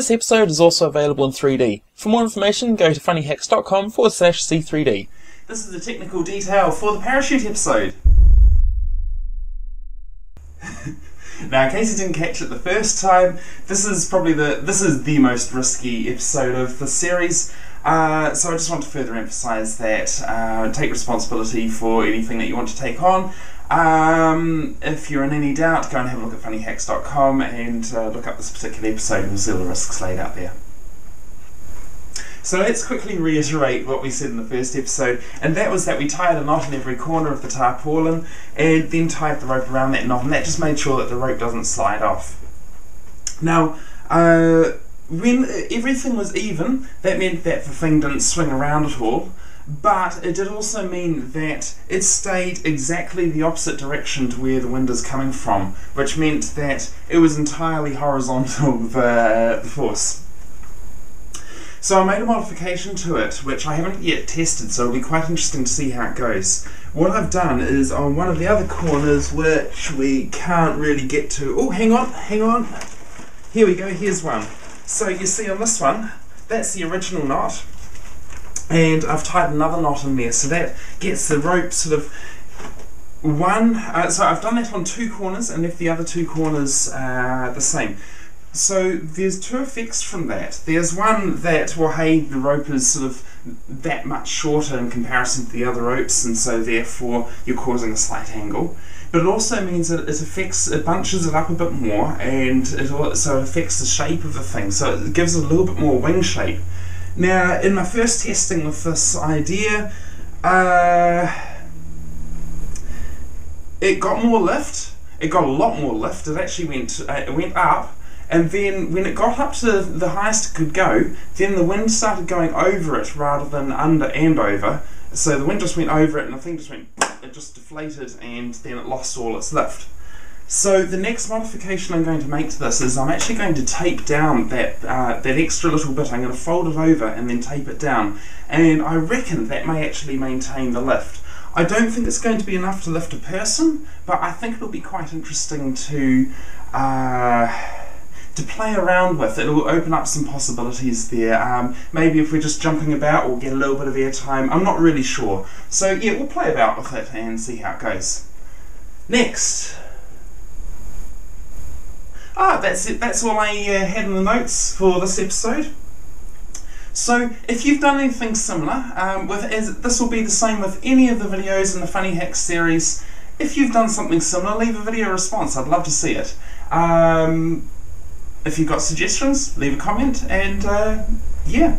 This episode is also available in 3D. For more information, go to funnyhacks.com/C3D. This is the technical detail for the parachute episode. Now, in case you didn't catch it the first time, this is the most risky episode of the series. So I just want to further emphasise that take responsibility for anything that you want to take on. If you're in any doubt, go and have a look at funnyhacks.com and look up this particular episode and you'll see all the risks laid out there. So let's quickly reiterate what we said in the first episode, and that was that we tied a knot in every corner of the tarpaulin and then tied the rope around that knot, and that just made sure that the rope doesn't slide off. Now, when everything was even, that meant that the thing didn't swing around at all, but it did also mean that it stayed exactly the opposite direction to where the wind is coming from, which meant that it was entirely horizontal, the force. So I made a modification to it, which I haven't yet tested, so it'll be quite interesting to see how it goes. What I've done is on one of the other corners, which we can't really get to... Oh, hang on. Here we go, here's one. So you see on this one, that's the original knot, and I've tied another knot in there, so that gets the rope sort of so I've done that on two corners and left the other two corners the same. So there's two effects from that. There's one that, well, hey, the rope is sort of that much shorter in comparison to the other ropes, and so therefore you're causing a slight angle. But it also means that it bunches it up a bit more, and it affects the shape of the thing, so it gives it a little bit more wing shape. Now, in my first testing with this idea, it got more lift. It got a lot more lift. It actually went up. And then when it got up to the highest it could go, then the wind started going over it rather than under and over. So the wind just went over it and the thing just went, it just deflated, and then it lost all its lift. So the next modification I'm going to make to this is I'm actually going to tape down that extra little bit. I'm going to fold it over and then tape it down. And I reckon that may actually maintain the lift. I don't think it's going to be enough to lift a person, but I think it'll be quite interesting to play around with. It will open up some possibilities there. Maybe if we're just jumping about, we'll get a little bit of airtime. I'm not really sure. So yeah, we'll play about with it and see how it goes. Next. That's it. That's all I had in the notes for this episode. So if you've done anything similar, this will be the same with any of the videos in the Funny Hacks series. If you've done something similar, leave a video response. I'd love to see it. If you've got suggestions, leave a comment, and yeah.